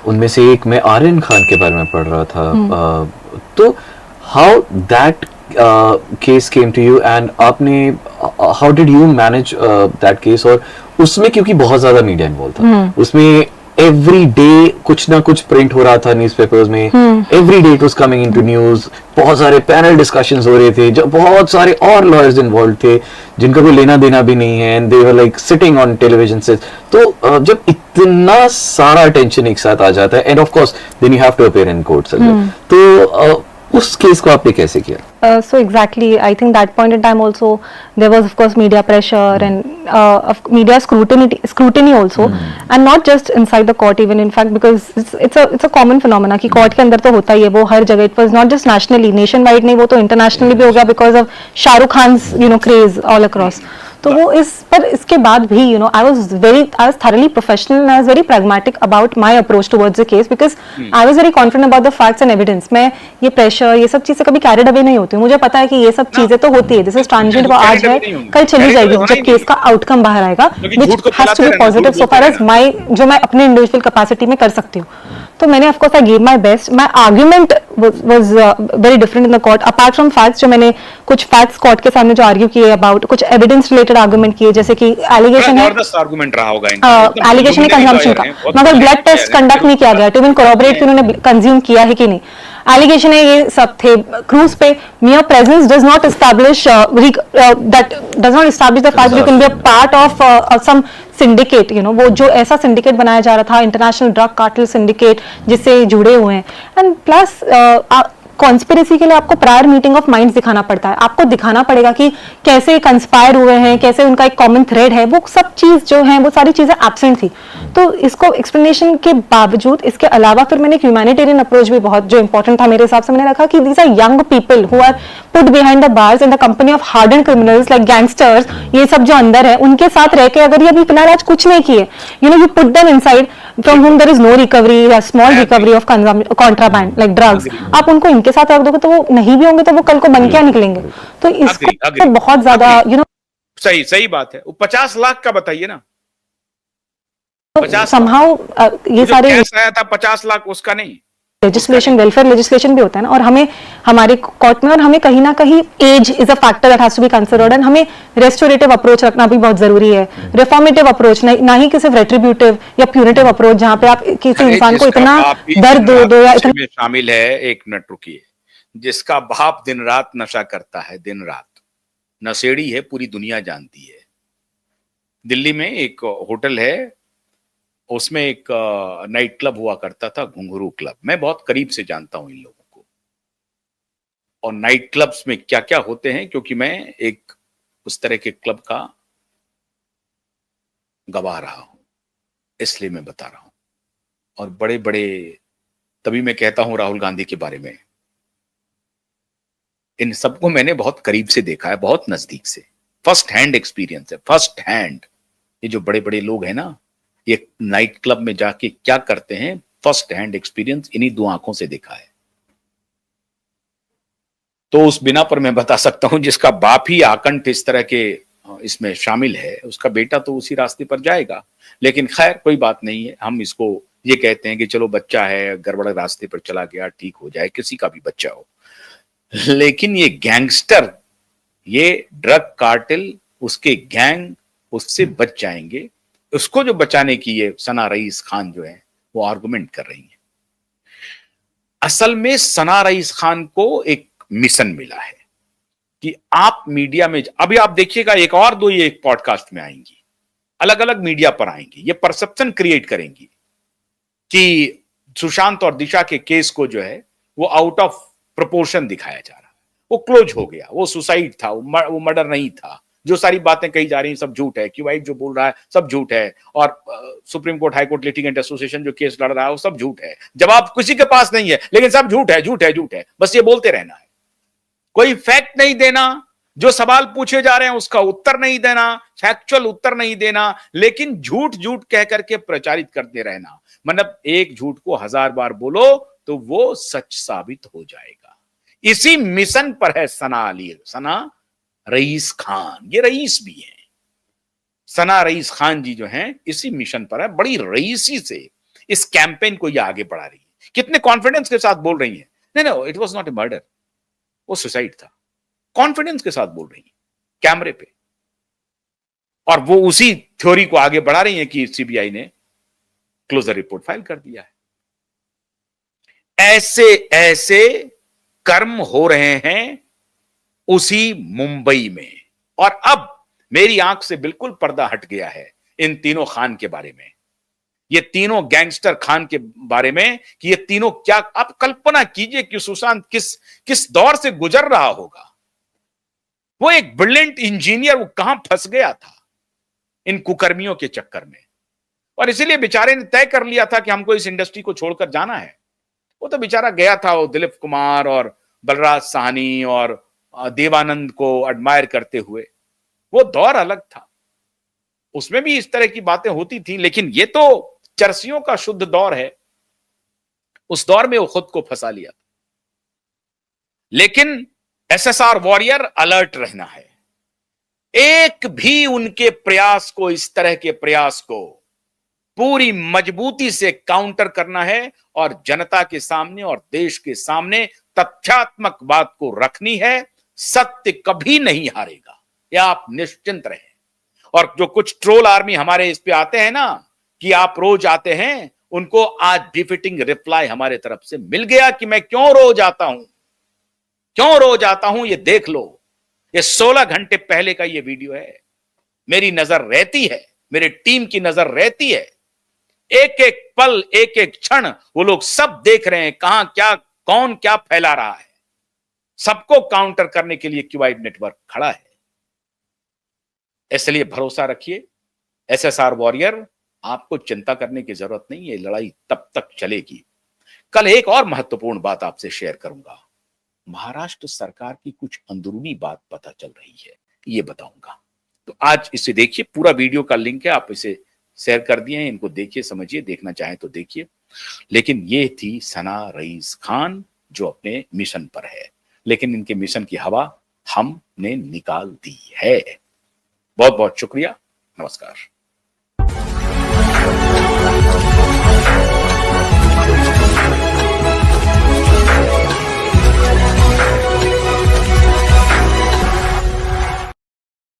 उनमें से एक मैं आर्यन खान के बारे में पढ़ रहा था। तो how that case came to you and आपने how did you manage that case? और उसमें क्योंकि बहुत ज्यादा मीडिया इन्वॉल्व था, उसमें एवरी डे कुछ ना कुछ प्रिंट हो रहा था न्यूज़पेपर्स में, every day it was coming into news, बहुत सारे पैनल डिस्कशंस हो रहे थे, जब बहुत सारे और लॉयर्स इन्वॉल्व थे जिनका कोई लेना देना भी नहीं है, and they were like sitting on television से। तो जब इतना सारा अटेंशन एक साथ आ जाता है, and of course then you have to appear in courts, तो उस केस को आपने कैसे किया? So exactly, I think that point in time also there was of course media pressure and of media scrutiny also, and not just inside the court even, in fact, because it's a common phenomena कि court के अंदर तो होता ही है वो हर जगह. It was not just nationally, nationwide नहीं, वो तो internationally भी हो गया because of Shahrukh Khan's craze all across. तो वो पर इसके बाद भी I was thoroughly professional and I was very pragmatic about my approach towards the case because I was very confident about the facts and evidence. मैं ये pressure ये सब चीजें कभी कैरिड अवे नहीं होती हूँ. मुझे पता है कि ये सब चीजें तो होती है, दिस इज ट्रांजिएंट, वो आज है कल चली जाएगी जब केस का आउटकम बाहर आएगा, which has to be positive so far as my जो मैं अपने इंडिविजुअल कैपेसिटी में कर सकती हूँ. तो मैंने of course I give my best. My argument was very different in the court apart from facts. जो मैंने कुछ फैक्ट्स कोर्ट के सामने जो आर्ग्यू किए अबाउट कुछ एविडेंस रिलेटेड आर्गुमेंट किए, जैसे कि एलिगेशन है एलिगेशन है कंजम्पशन का, मगर ब्लड टेस्ट कंडक्ट नहीं किया गया टू इवन कोरोबरेट कि उन्होंने कंज्यूम किया है कि नहीं. एलिगेशन है ये सब थे. क्रूज पे mere presence does not establish that does not establish the fact that you can be a part of some syndicate, वो जो ऐसा syndicate बनाया जा रहा था, इंटरनेशनल ड्रग कार्टेल syndicate जिससे जुड़े हुए हैं. एंड प्लस कॉन्स्पिरेसी के लिए आपको प्रायर मीटिंग ऑफ माइंड्स दिखाना पड़ता है. आपको दिखाना पड़ेगा कि कैसे कंस्पायर हुए हैं, कैसे उनका एक कॉमन थ्रेड है. वो सब चीज जो है वो सारी चीजें एब्सेंट थी. तो इसको एक्सप्लेनेशन के बावजूद इसके अलावा फिर मैंने एक ह्यूमैनिटेरियन अप्रोच भी बहुत जो इंपॉर्टेंट था मेरे हिसाब से, मैंने रखा कि these are young people who are put behind the bars in the company of hardened criminals like gangsters. ये सब जो अंदर है उनके साथ रह के अगर ये अभी फिलहाल आज कुछ नहीं किए, you put them inside from whom there is no recovery या small recovery of contraband like drugs, आप उनको इनके साथ रख दोगे तो वो नहीं भी होंगे तो वो कल को बन क्या निकलेंगे. तो इसको बहुत ज्यादा सही बात है. 50 लाख का बताइए ना, somehow ये सारे आया था 50 लाख उसका नहीं. लेजिस्लेशन वेलफेयर लेजिस्लेशन भी होता है ना, और हमें हमारे कोर्ट में और हमें कहीं ना कहीं age is a factor that has to be considered, and हमें रेस्टोरेटिव अप्रोच रखना भी बहुत जरूरी है. रिफॉर्मेटिव अप्रोच ना ही कि सिर्फ रेट्रिब्यूटिव या प्यूरेटिव अप्रोच जहां पे आप किसी इंसान को इतना दर्द दो या इतना शामिल है. एक मिनट रुकिए. जिसका बाप दिन रात नशा करता है, दिन रात नशेड़ी है, पूरी दुनिया जानती है. दिल्ली में एक होटल है, उसमें एक नाइट क्लब हुआ करता था, घुंघरू क्लब. मैं बहुत करीब से जानता हूं इन लोगों को और नाइट क्लब्स में क्या क्या होते हैं, क्योंकि मैं एक उस तरह के क्लब का गवाह रहा हूं, इसलिए मैं बता रहा हूं. और बड़े बड़े, तभी मैं कहता हूं राहुल गांधी के बारे में, इन सबको मैंने बहुत करीब से देखा है, बहुत नजदीक से. फर्स्ट हैंड एक्सपीरियंस है, फर्स्ट हैंड. ये जो बड़े बड़े लोग हैं ना, ये नाइट क्लब में जाके क्या करते हैं, फर्स्ट हैंड एक्सपीरियंस इन्हीं 2 आंखों से देखा है. तो उस बिना पर मैं बता सकता हूं, जिसका बाप ही आकंठ इस तरह के इसमें शामिल है, उसका बेटा तो उसी रास्ते पर जाएगा. लेकिन खैर कोई बात नहीं है. हम इसको ये कहते हैं कि चलो बच्चा है, गड़बड़ रास्ते पर चला गया, ठीक हो जाए, किसी का भी बच्चा हो. लेकिन ये गैंगस्टर, ये ड्रग कार्टेल, उसके गैंग उससे बच जाएंगे. उसको जो बचाने की ये सना रईस खान जो है वो आर्गुमेंट कर रही है. असल में सना रईस खान को एक मिशन मिला है कि आप मीडिया में, अभी आप देखिएगा एक और 2 ये एक पॉडकास्ट में आएंगी, अलग अलग मीडिया पर आएंगी, ये परसेप्शन क्रिएट करेंगी कि सुशांत और दिशा के केस को जो है वो आउट ऑफ प्रोपोर्शन दिखाया जा रहा है, वो क्लोज हो गया, वो सुसाइड था, वो मर्डर नहीं था. जो सारी बातें कही जा रही हैं सब झूठ है, क्यूवाइट जो बोल रहा है सब झूठ है, और supreme court high court litigant association जो केस लड़ रहा है वो सब झूठ है. जवाब किसी के पास नहीं है, लेकिन सब झूठ है, झूठ है, झूठ है, बस ये बोलते रहना है. कोई फैक्ट नहीं देना, जो सवाल पूछे जा रहे हैं उसका उत्तर नहीं देना, फैक्चुअल उत्तर नहीं देना, लेकिन झूठ झूठ कह करके प्रचारित करते रहना. मतलब एक झूठ को 1000 बार बोलो तो वो सच साबित हो जाएगा. इसी मिशन पर है सना रईस खान. ये रईस भी है, सना रईस खान जी जो हैं इसी मिशन पर है, बड़ी रईसी से. इस कैंपेन को ये आगे बढ़ा रही है, कितने कॉन्फिडेंस के साथ बोल रही है, नहीं नहीं it was not a murder, वो सुसाइड था, कॉन्फिडेंस के साथ बोल रही है कैमरे पे। और वो उसी थ्योरी को आगे बढ़ा रही है कि सीबीआई ने क्लोजर रिपोर्ट फाइल कर दिया है। ऐसे ऐसे कर्म हो रहे हैं उसी मुंबई में। और अब मेरी आंख से बिल्कुल पर्दा हट गया है इन तीनों खान के बारे में, ये तीनों गैंगस्टर खान के बारे में कि ये तीनों क्या, आप कल्पना कीजिए कि सुशांत किस दौर से गुजर रहा होगा। वो एक ब्रिलियंट इंजीनियर, वो कहां फंस गया था इन कुकर्मियों के चक्कर में, और इसीलिए बेचारे ने तय कर लिया था कि हमको इस इंडस्ट्री को छोड़कर जाना है। वो तो बेचारा गया था, वो दिलीप कुमार और बलराज साहनी और देवानंद को एडमायर करते हुए, वो दौर अलग था, उसमें भी इस तरह की बातें होती थी, लेकिन ये तो चर्सियों का शुद्ध दौर है, उस दौर में वो खुद को फंसा लिया। लेकिन एसएसआर वॉरियर अलर्ट रहना है, एक भी उनके प्रयास को, इस तरह के प्रयास को पूरी मजबूती से काउंटर करना है और जनता के सामने और देश के सामने तथ्यात्मक बात को रखनी है। सत्य कभी नहीं हारेगा, यह आप निश्चिंत रहें। और जो कुछ ट्रोल आर्मी हमारे इस पे आते हैं ना कि आप रोज आते हैं, उनको आज बिफिटिंग रिप्लाई हमारे तरफ से मिल गया कि मैं क्यों रोज आता हूं, क्यों रोज आता हूं। ये देख लो, ये 16 घंटे पहले का ये वीडियो है। मेरी नजर रहती है, मेरी टीम की नजर रहती है, एक एक पल, एक एक क्षण वो लोग सब देख रहे हैं, कहां क्या, कौन क्या फैला रहा है। सबको काउंटर करने के लिए क्यूआई नेटवर्क खड़ा है। इसलिए भरोसा रखिए, एसएसआर वॉरियर, आपको चिंता करने की जरूरत नहीं है, लड़ाई तब तक चलेगी। कल एक और महत्वपूर्ण बात आपसे शेयर करूंगा, महाराष्ट्र सरकार की कुछ अंदरूनी बात पता चल रही है, ये बताऊंगा। तो आज इसे देखिए, पूरा वीडियो का लिंक है, आप इसे शेयर कर दिए हैं, इनको देखिए, समझिए, देखना चाहें तो देखिए। लेकिन ये थी सना रईस खान जो अपने मिशन पर है, लेकिन इनके मिशन की हवा हमने निकाल दी है। बहुत बहुत शुक्रिया, नमस्कार।